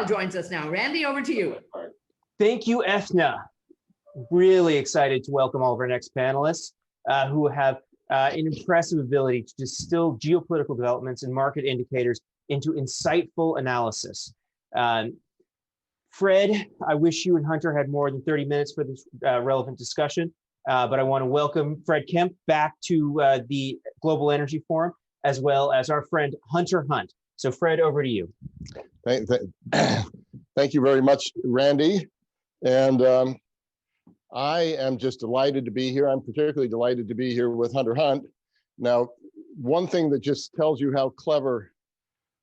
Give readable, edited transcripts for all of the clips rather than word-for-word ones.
Randall joins us now. Randy, over to you. Thank you, Ethna. Really excited to welcome all of our next panelists who have an impressive ability to distill geopolitical developments and market indicators into insightful analysis. Fred, I wish you and Hunter had more than 30 minutes for this relevant discussion, but I want to welcome Fred Kempe back to the Global Energy Forum, as well as our friend Hunter Hunt. So Fred, over to you. Thank you very much, Randy. And I am just delighted to be here. I'm particularly delighted to be here with Hunter Hunt. Now, one thing that just tells you how clever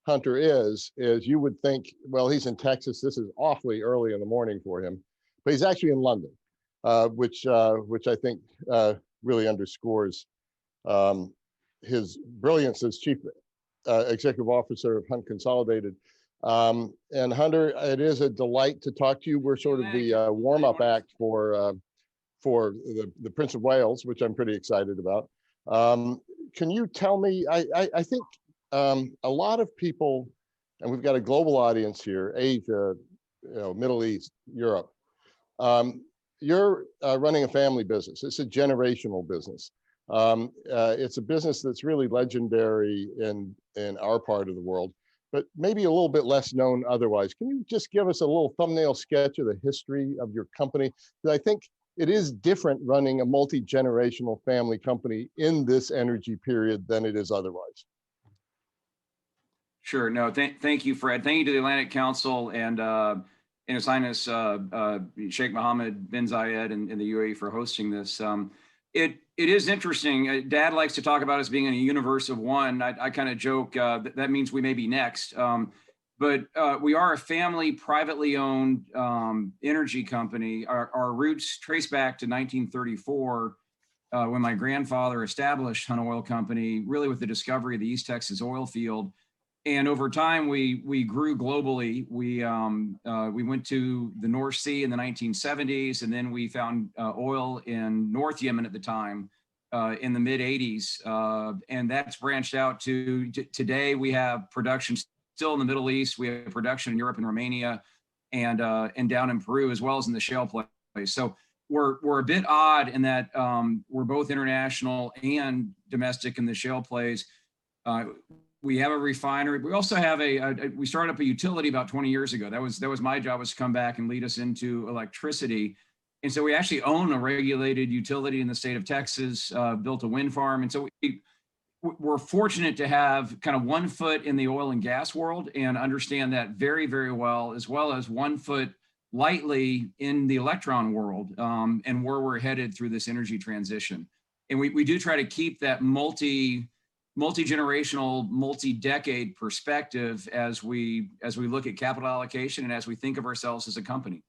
Hunter is you would think, well, he's in Texas. This is awfully early in the morning for him, but he's actually in London, which I think really underscores his brilliance as Chief Executive Officer of Hunt Consolidated. And Hunter, it is a delight to talk to you. We're sort of the warm-up act for the Prince of Wales, which I'm pretty excited about. Can you tell me, I think a lot of people, and we've got a global audience here, Asia, Middle East, Europe. You're running a family business. It's a generational business. It's a business that's really legendary in our part of the world, but maybe a little bit less known otherwise. Can you just give us a little thumbnail sketch of the history of your company? Because I think it is different running a multi-generational family company in this energy period than it is otherwise. Sure. No, thank you, Fred. Thank you to the Atlantic Council and His Highness Sheikh Mohammed bin Zayed and the UAE for hosting this. It is interesting. Dad likes to talk about us being in a universe of one. I kind of joke that means we may be next. But we are a family, privately owned energy company. Our roots trace back to 1934 when my grandfather established Hunt Oil Company, really with the discovery of the East Texas oil field. And over time, we grew globally. We went to the North Sea in the 1970s, and then we found oil in North Yemen at the time in the mid 80s. And that's branched out to today. We have production still in the Middle East. We have production in Europe and Romania and down in Peru, as well as in the shale plays. So we're a bit odd in that we're both international and domestic in the shale plays. We have a refinery. We also have we started up a utility about 20 years ago. That was my job, was to come back and lead us into electricity. And so we actually own a regulated utility in the state of Texas, built a wind farm. And so we're fortunate to have kind of 1 foot in the oil and gas world and understand that very, very well, as well as 1 foot lightly in the electron world and where we're headed through this energy transition. And we do try to keep that multi-generational, multi-decade perspective as we look at capital allocation and as we think of ourselves as a company.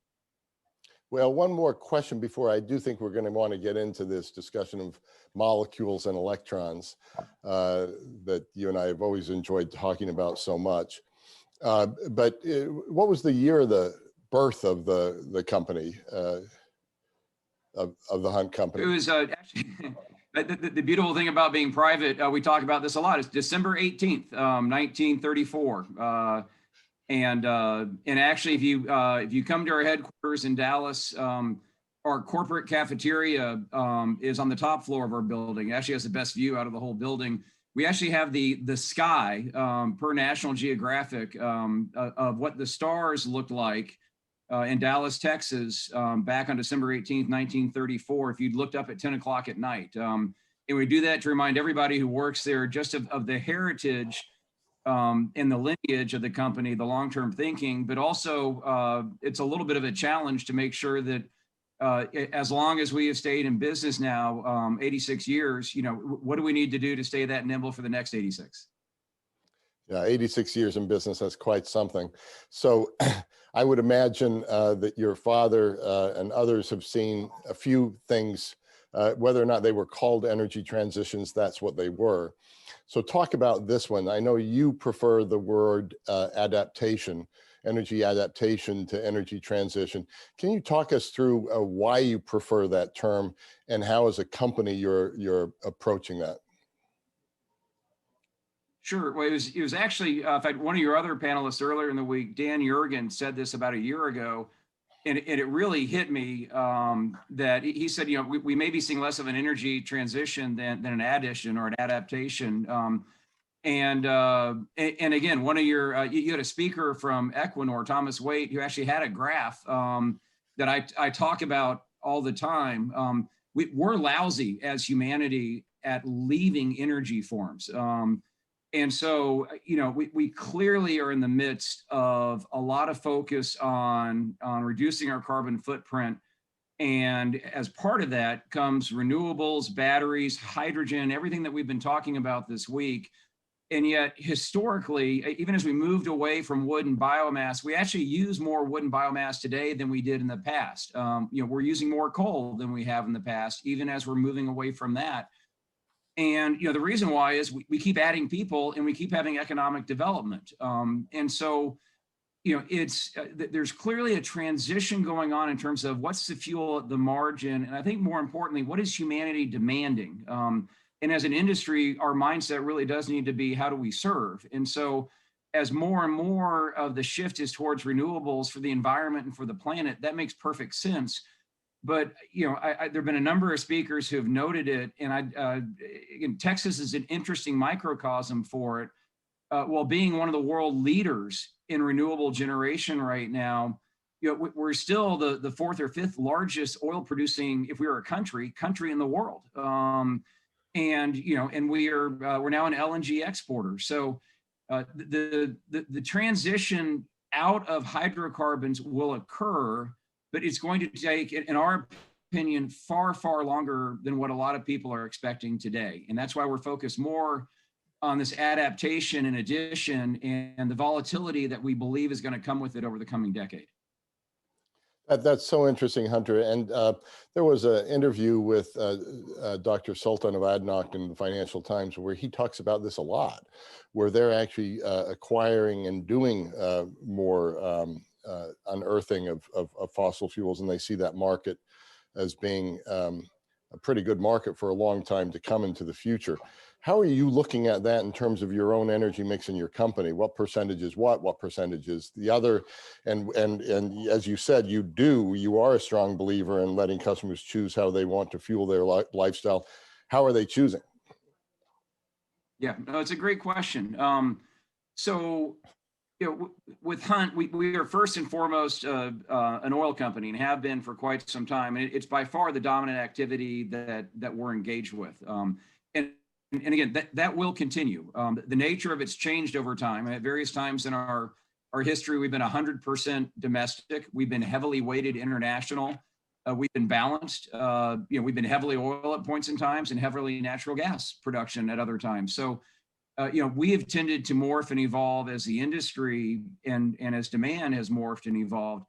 Well, one more question before I do think we're going to want to get into this discussion of molecules and electrons that you and I have always enjoyed talking about so much. But what was the year of the birth of the company, of the Hunt Company? It was actually... The beautiful thing about being private, we talk about this a lot, is December 18th, 1934. And actually, if you come to our headquarters in Dallas, our corporate cafeteria is on the top floor of our building. It actually has the best view out of the whole building. We actually have the sky per National Geographic of what the stars looked like in Dallas, Texas, back on December 18th, 1934, if you'd looked up at 10 o'clock at night. And we do that to remind everybody who works there just of the heritage and the lineage of the company, the long-term thinking, but also it's a little bit of a challenge to make sure that as long as we have stayed in business now, 86 years, what do we need to do to stay that nimble for the next 86? Yeah, 86 years in business, that's quite something. So I would imagine that your father and others have seen a few things, whether or not they were called energy transitions, that's what they were. So talk about this one. I know you prefer the word adaptation, energy adaptation to energy transition. Can you talk us through why you prefer that term and how as a company you're approaching that? Sure. Well, it was actually, in fact, one of your other panelists earlier in the week, Dan Jurgen, said this about a year ago, and it really hit me that he said, you know, we may be seeing less of an energy transition than an addition or an adaptation. And again, one of your, you had a speaker from Equinor, Thomas Waite, who actually had a graph that I talk about all the time. We're lousy as humanity at leaving energy forms. And so, you know, we clearly are in the midst of a lot of focus on reducing our carbon footprint. And as part of that comes renewables, batteries, hydrogen, everything that we've been talking about this week. And yet historically, even as we moved away from wood and biomass, we actually use more wood and biomass today than we did in the past. You know, we're using more coal than we have in the past, even as we're moving away from that. And, you know, the reason why is we keep adding people and we keep having economic development. And so, you know, there's clearly a transition going on in terms of what's the fuel at the margin. And I think more importantly, what is humanity demanding? And as an industry, our mindset really does need to be, how do we serve? And so as more and more of the shift is towards renewables for the environment and for the planet, that makes perfect sense. But, you know, there have been a number of speakers who have noted it. And again, Texas is an interesting microcosm for it. While being one of the world leaders in renewable generation right now, you know, we're still the fourth or fifth largest oil producing, if we were a country in the world. And, you know, and we're now an LNG exporter. So the transition out of hydrocarbons will occur, but it's going to take, in our opinion, far, far longer than what a lot of people are expecting today. And that's why we're focused more on this adaptation and addition and the volatility that we believe is going to come with it over the coming decade. That's so interesting, Hunter. And there was an interview with Dr. Sultan of Adnoc in the Financial Times where he talks about this a lot, where they're actually acquiring and doing more unearthing of fossil fuels, and they see that market as being a pretty good market for a long time to come into the future. How are you looking at that in terms of your own energy mix in your company? What percentage is what percentage is the other? And as you said, you are a strong believer in letting customers choose how they want to fuel their lifestyle. How are they choosing? Yeah, no, it's a great question. So, you know, with Hunt, we are first and foremost an oil company and have been for quite some time. And it's by far the dominant activity that we're engaged with. And again, that will continue. The nature of it's changed over time. At various times in our history, we've been 100% domestic. We've been heavily weighted international. We've been balanced. You know, we've been heavily oil at points in times and heavily natural gas production at other times. So, you know, we have tended to morph and evolve as the industry and as demand has morphed and evolved.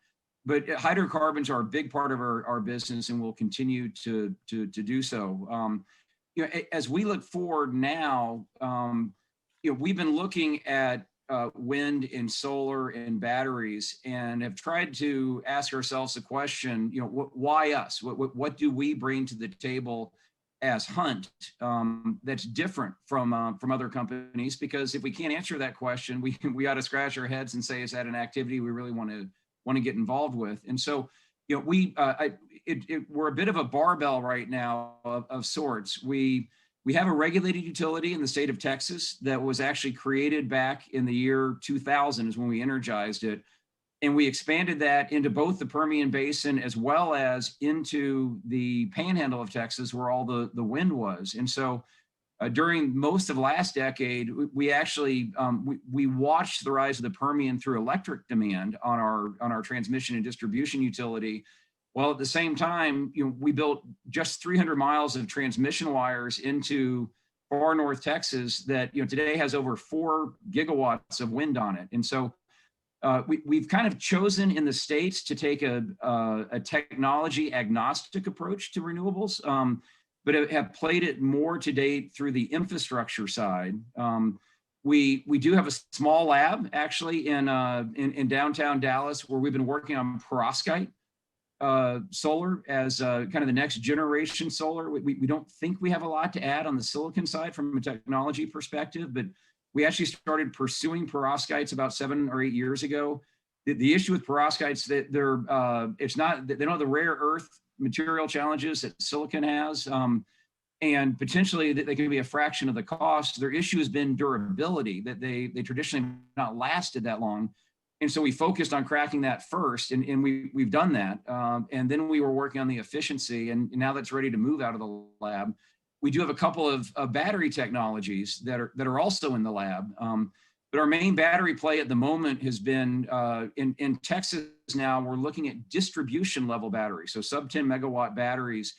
But hydrocarbons are a big part of our business and will continue to do so. You know, as we look forward now, you know, we've been looking at wind and solar and batteries and have tried to ask ourselves the question, you know, why us? What do we bring to the table as Hunt that's different from other companies? Because if we can't answer that question, we ought to scratch our heads and say, is that an activity we really want to get involved with? And so, you know, we're a bit of a barbell right now of sorts. We have a regulated utility in the state of Texas that was actually created back in the year 2000 is when we energized it. And we expanded that into both the Permian Basin as well as into the panhandle of Texas where all the wind was. And so during most of last decade, we actually we watched the rise of the Permian through electric demand on our transmission and distribution utility. While at the same time, you know, we built just 300 miles of transmission wires into far north Texas that, you know, today has over 4 gigawatts of wind on it. And so we've kind of chosen in the States to take a technology agnostic approach to renewables, but have played it more to date through the infrastructure side. We do have a small lab actually in downtown Dallas where we've been working on perovskite solar as kind of the next generation solar. We don't think we have a lot to add on the silicon side from a technology perspective, but We actually started pursuing perovskites about 7 or 8 years ago. The issue with perovskites that they don't have the rare earth material challenges that silicon has, and potentially that they can be a fraction of the cost. Their issue has been durability, that they traditionally have not lasted that long. And so we focused on cracking that first, and we've done that. And then we were working on the efficiency, and now that's ready to move out of the lab. We do have a couple of battery technologies that are also in the lab. But our main battery play at the moment has been in Texas now, we're looking at distribution level batteries, so sub 10 megawatt batteries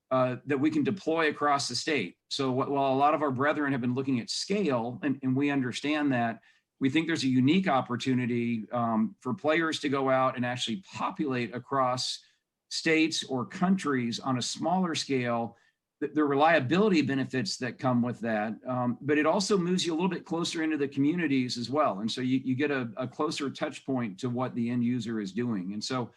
that we can deploy across the state. So while a lot of our brethren have been looking at scale, and we understand that, we think there's a unique opportunity for players to go out and actually populate across states or countries on a smaller scale, the reliability benefits that come with that, but it also moves you a little bit closer into the communities as well. And so you get a closer touch point to what the end user is doing. And so,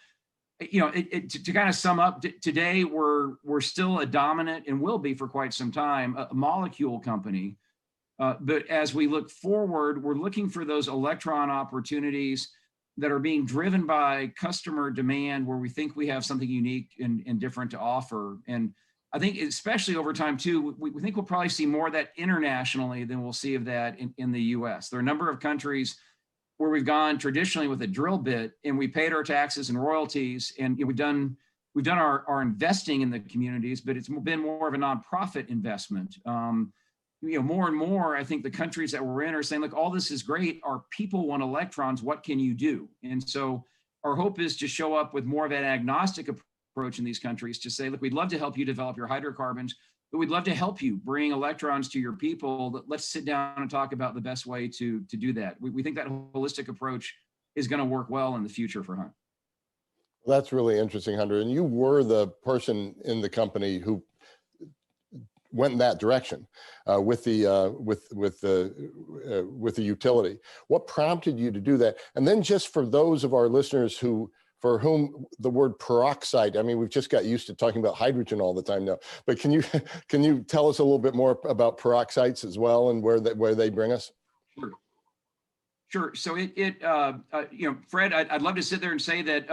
you know, to kind of sum up, today we're still a dominant, and will be for quite some time, a molecule company. But as we look forward, we're looking for those electron opportunities that are being driven by customer demand, where we think we have something unique and different to offer. And I think especially over time too, we think we'll probably see more of that internationally than we'll see of that in the US. There are a number of countries where we've gone traditionally with a drill bit, and we paid our taxes and royalties, and we've done our investing in the communities, but it's been more of a nonprofit investment. More and more, I think the countries that we're in are saying, look, all this is great. Our people want electrons. What can you do? And so our hope is to show up with more of an agnostic approach in these countries to say, look, we'd love to help you develop your hydrocarbons, but we'd love to help you bring electrons to your people. Let's sit down and talk about the best way to do that. We think that holistic approach is going to work well in the future for Hunt. That's really interesting, Hunter. And you were the person in the company who went in that direction with the utility. What prompted you to do that? And then, just for those of our listeners for whom the word peroxide, I mean, we've just got used to talking about hydrogen all the time now, but can you tell us a little bit more about peroxides as well, and where they bring us? Sure. So Fred, I'd love to sit there and say that,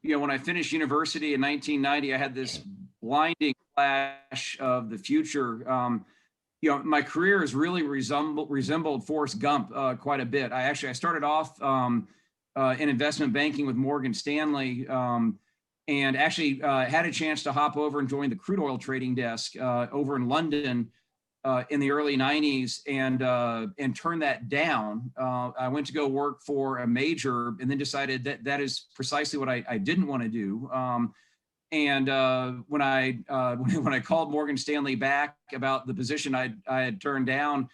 when I finished university in 1990, I had this blinding flash of the future. My career has really resembled Forrest Gump quite a bit. I started off in investment banking with Morgan Stanley, and actually had a chance to hop over and join the crude oil trading desk over in London in the early 90s, and turned that down. I went to go work for a major, and then decided that is precisely what I didn't want to do. And when I called Morgan Stanley back about the position I had turned down,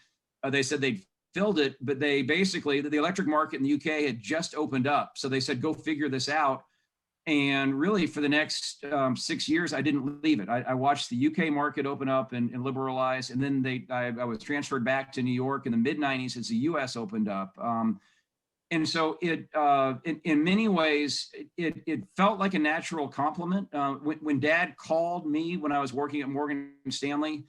they said they'd filled it, but they basically, the electric market in the UK had just opened up. So they said, go figure this out. And really for the next 6 years, I didn't leave it. I watched the UK market open up and liberalize. And then I was transferred back to New York in the mid 90s as the US opened up. And so it, in many ways, it felt like a natural complement. When Dad called me when I was working at Morgan Stanley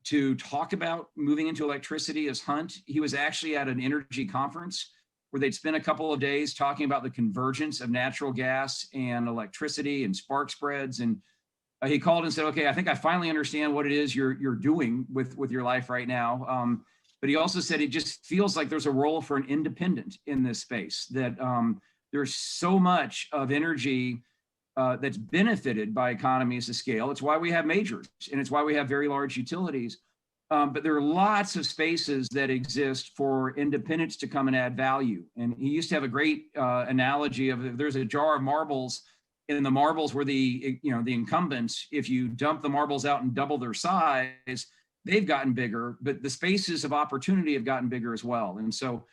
to talk about moving into electricity as Hunt, he was actually at an energy conference where they'd spent a couple of days talking about the convergence of natural gas and electricity and spark spreads. And he called and said, okay, I think I finally understand what it is you're doing with your life right now. But he also said it just feels like there's a role for an independent in this space, that there's so much of energy that's benefited by economies of scale. It's why we have majors, and it's why we have very large utilities. But there are lots of spaces that exist for independents to come and add value. And he used to have a great analogy of, if there's a jar of marbles, and the marbles were the incumbents, if you dump the marbles out and double their size, they've gotten bigger, but the spaces of opportunity have gotten bigger as well. And so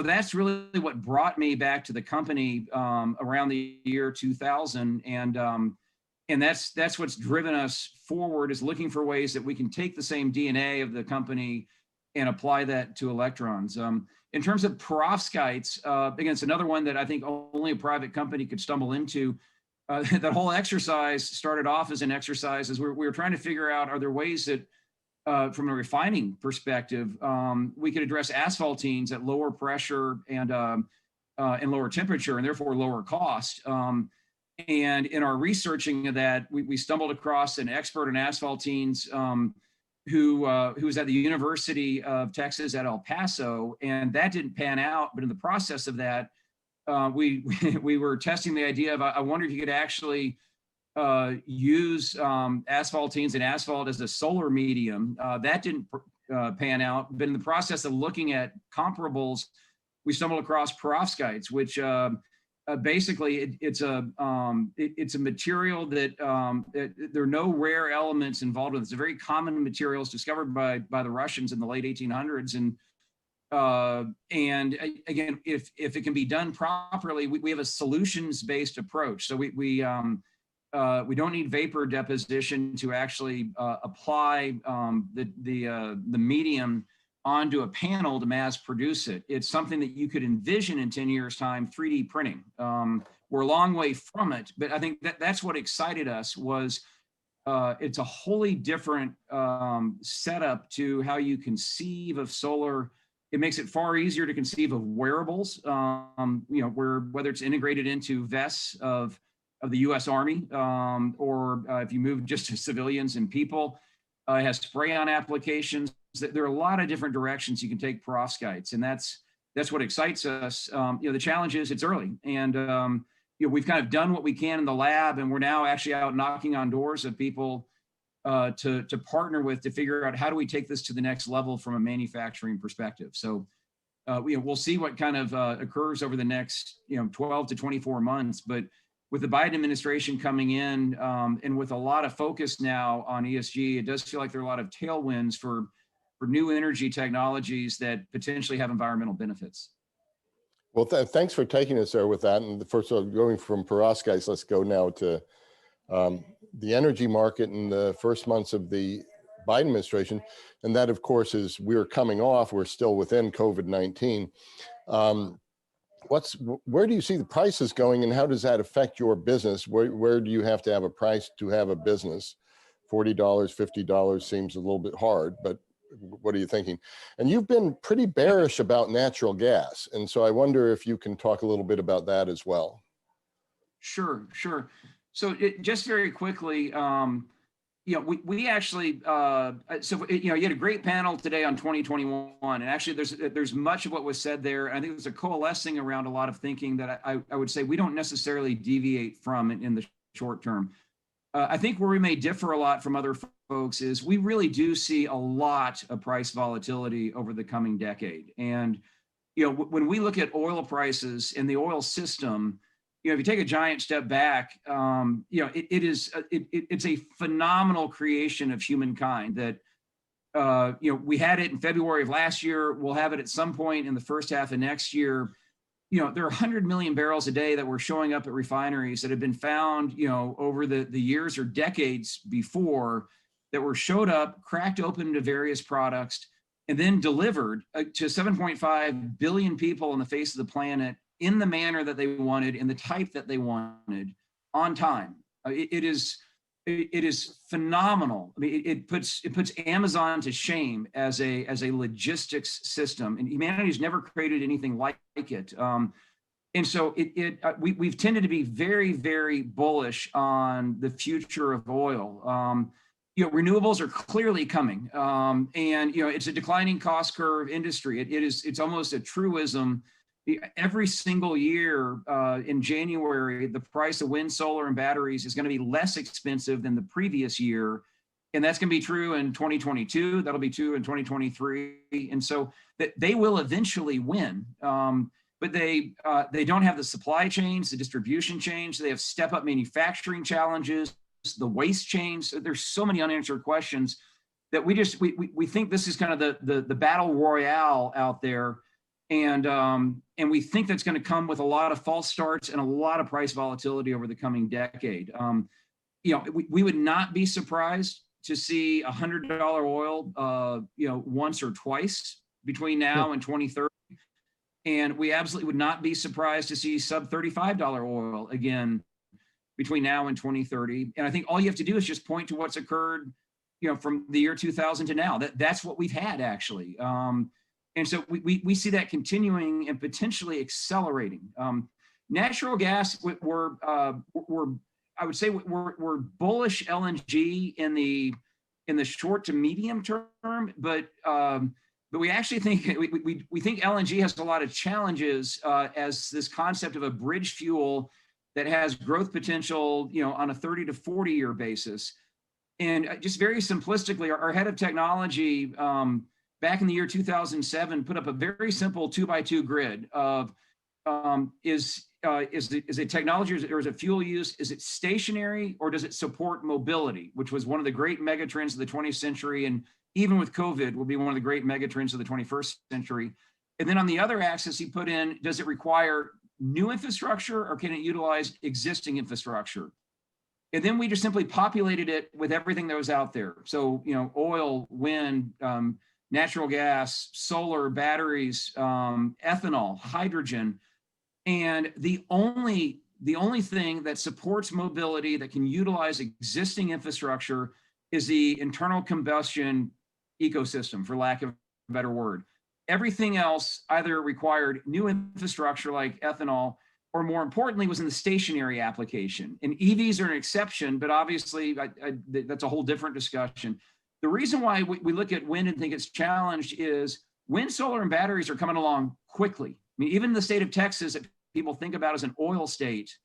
that's really what brought me back to the company around the year 2000. And that's what's driven us forward, is looking for ways that we can take the same DNA of the company and apply that to electrons. In terms of perovskites, again, it's another one that I think only a private company could stumble into. That whole exercise started off as an exercise as we were trying to figure out, are there ways that from a refining perspective, we could address asphaltenes at lower pressure and lower temperature, and therefore lower cost. And in our researching of that, we stumbled across an expert in asphaltenes who was at the University of Texas at El Paso, and that didn't pan out. But in the process of that, we were testing the idea of, I wonder if you could actually use asphaltenes and asphalt as a solar medium. That didn't pan out, but in the process of looking at comparables, we stumbled across perovskites, which basically it's a material that there are no rare elements involved with it. It's a very common material. It's discovered by the Russians in the late 1800s, and again, if it can be done properly, we have a solutions-based approach. So we don't need vapor deposition to actually apply the medium onto a panel to mass produce it. It's something that you could envision in 10 years time, 3D printing. We're a long way from it, but I think that's what excited us was it's a wholly different setup to how you conceive of solar. It makes it far easier to conceive of wearables, whether it's integrated into vests of the U.S. Army, or if you move just to civilians and people. It has spray-on applications. There are a lot of different directions you can take perovskites, and that's what excites us. The challenge is it's early, and we've kind of done what we can in the lab, and we're now actually out knocking on doors of people to partner with to figure out how do we take this to the next level from a manufacturing perspective. So we'll see what kind of occurs over the next 12 to 24 months, but with the Biden administration coming in and with a lot of focus now on ESG, it does feel like there are a lot of tailwinds for new energy technologies that potentially have environmental benefits. Well, thanks for taking us there with that. And first of all, going from perovskites, let's go now to the energy market in the first months of the Biden administration. And that, of course, is we're coming off, we're still within COVID-19. Where do you see the prices going, and how does that affect your business? Where do you have to have a price to have a business? $40, $50 seems a little bit hard, but what are you thinking? And you've been pretty bearish about natural gas. And so I wonder if you can talk a little bit about that as well. Sure. So just very quickly, we actually, you had a great panel today on 2021, and actually there's much of what was said there. I think there's a coalescing around a lot of thinking that I would say we don't necessarily deviate from in the short term. I think where we may differ a lot from other folks is we really do see a lot of price volatility over the coming decade. And, when we look at oil prices in the oil system, if you take a giant step back, it's a phenomenal creation of humankind that, we had it in February of last year. We'll have it at some point in the first half of next year. There are 100 million barrels a day that were showing up at refineries that have been found, over the years or decades before that were showed up, cracked open into various products, and then delivered to 7.5 billion people on the face of the planet in the manner that they wanted, in the type that they wanted, on time. It is phenomenal. I mean, it puts Amazon to shame as a logistics system, and humanity's never created anything like it. And so we've tended to be very, very bullish on the future of oil. Renewables are clearly coming, and it's a declining cost curve industry. It's almost a truism. Every single year in January, the price of wind, solar, and batteries is going to be less expensive than the previous year. And that's going to be true in 2022. That'll be true in 2023. And so they will eventually win. But they don't have the supply chains, the distribution chains. They have step-up manufacturing challenges, the waste chains. There's so many unanswered questions that we think this is kind of the battle royale out there. And we think that's going to come with a lot of false starts and a lot of price volatility over the coming decade. We would not be surprised to see $100 oil, once or twice between now and 2030. And we absolutely would not be surprised to see sub $35 oil again between now and 2030. And I think all you have to do is just point to what's occurred from the year 2000 to now. That's what we've had actually. And so we see that continuing and potentially accelerating. Natural gas, we're I would say we're bullish LNG in the short to medium term, but we actually think we think LNG has a lot of challenges as this concept of a bridge fuel that has growth potential, on a 30 to 40 year basis. And just very simplistically, our head of technology back in the year 2007 put up a very simple 2x2 grid of is it technology or is it fuel use? Is it stationary or does it support mobility, which was one of the great megatrends of the 20th century, and even with COVID will be one of the great megatrends of the 21st century. And then on the other axis, he put in, does it require new infrastructure or can it utilize existing infrastructure? And then we just simply populated it with everything that was out there. So, oil, wind, natural gas, solar, batteries, ethanol, hydrogen. And the only thing that supports mobility that can utilize existing infrastructure is the internal combustion ecosystem, for lack of a better word. Everything else either required new infrastructure like ethanol, or more importantly, was in the stationary application. And EVs are an exception, but obviously that's a whole different discussion. The reason why we look at wind and think it's challenged is wind, solar, and batteries are coming along quickly. I mean, even the state of Texas that people think about as an oil state,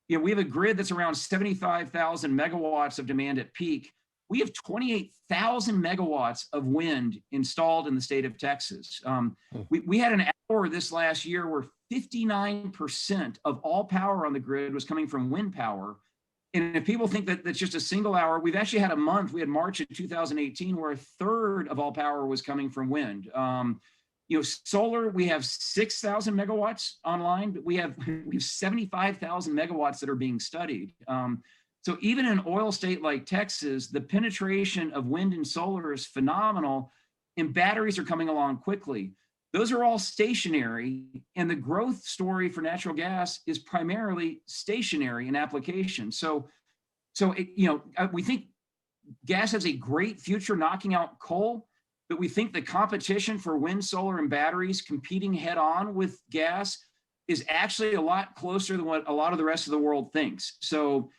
we have a grid that's around 75,000 megawatts of demand at peak. We have 28,000 megawatts of wind installed in the state of Texas. We had an hour this last year where 59% of all power on the grid was coming from wind power. And if people think that that's just a single hour, we've actually had a month, we had March of 2018, where a third of all power was coming from wind. Solar, we have 6,000 megawatts online, but we have 75,000 megawatts that are being studied. So even in an oil state like Texas, the penetration of wind and solar is phenomenal, and batteries are coming along quickly. Those are all stationary, and the growth story for natural gas is primarily stationary in application. So we think gas has a great future knocking out coal, but we think the competition for wind, solar, and batteries competing head on with gas is actually a lot closer than what a lot of the rest of the world thinks. So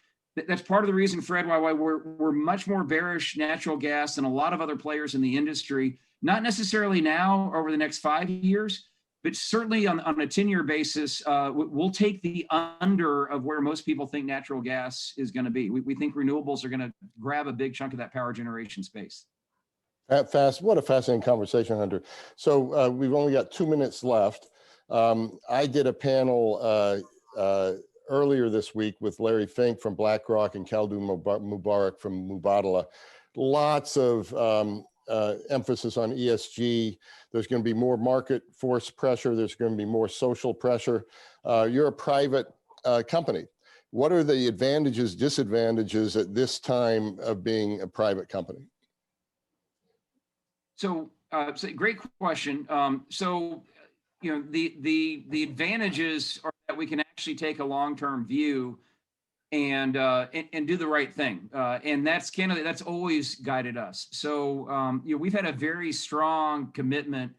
that's part of the reason, Fred, why we're much more bearish natural gas than a lot of other players in the industry. Not necessarily now or over the next 5 years, but certainly on a 10-year basis, we'll take the under of where most people think natural gas is going to be. We think renewables are going to grab a big chunk of that power generation space. What a fascinating conversation, Hunter. So we've only got 2 minutes left. I did a panel earlier this week with Larry Fink from BlackRock and Khaldun Mubarak from Mubadala. Lots of emphasis on ESG. There's going to be more market force pressure. There's going to be more social pressure. You're a private company. What are the advantages, disadvantages at this time of being a private company? So great question. The advantages are that we can actually take a long-term view and do the right thing. And that's always guided us. So, we've had a very strong commitment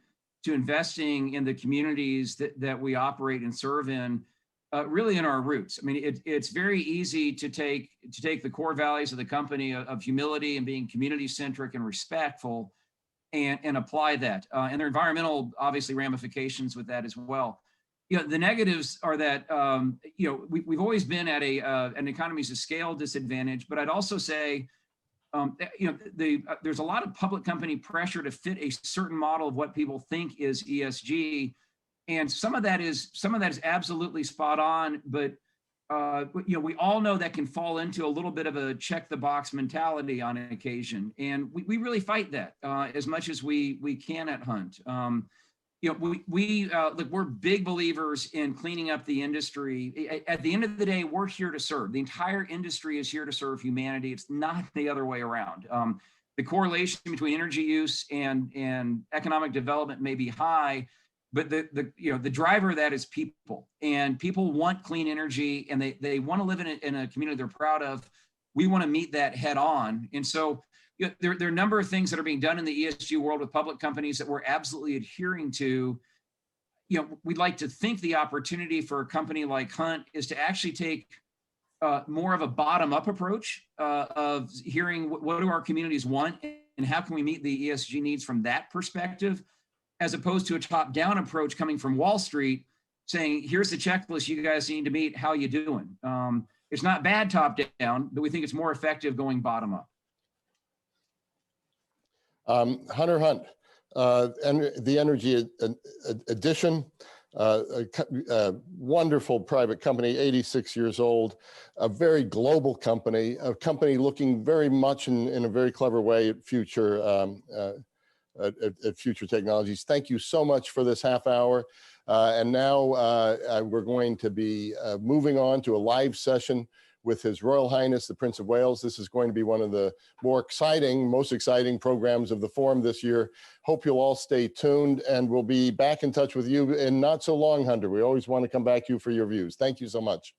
to investing in the communities that we operate and serve in, really in our roots. I mean, it's very easy to take the core values of the company of humility and being community-centric and respectful and apply that. And there are environmental, obviously, ramifications with that as well. The negatives are that, we've always been at an economies of scale disadvantage, but I'd also say, there's a lot of public company pressure to fit a certain model of what people think is ESG. And some of that is absolutely spot on, but we all know that can fall into a little bit of a check the box mentality on occasion. And we really fight that as much as we can at Hunt. We're big believers in cleaning up the industry. At the end of the day, we're here to serve. The entire industry is here to serve humanity. It's not the other way around. The correlation between energy use and economic development may be high, but the driver of that is people, and people want clean energy, and they want to live in a community they're proud of. We want to meet that head on. And so there are a number of things that are being done in the ESG world with public companies that we're absolutely adhering to. We'd like to think the opportunity for a company like Hunt is to actually take more of a bottom-up approach of hearing what do our communities want and how can we meet the ESG needs from that perspective, as opposed to a top-down approach coming from Wall Street saying, here's the checklist you guys need to meet, how you doing? It's not bad top-down, but we think it's more effective going bottom-up. Hunter Hunt, and the Energy Addition, a wonderful private company, 86 years old, a very global company, a company looking very much in a very clever way at future technologies. Thank you so much for this half hour. And now we're going to be moving on to a live session with His Royal Highness, the Prince of Wales. This is going to be one of the most exciting programs of the forum this year. Hope you'll all stay tuned, and we'll be back in touch with you in not so long, Hunter. We always want to come back to you for your views. Thank you so much.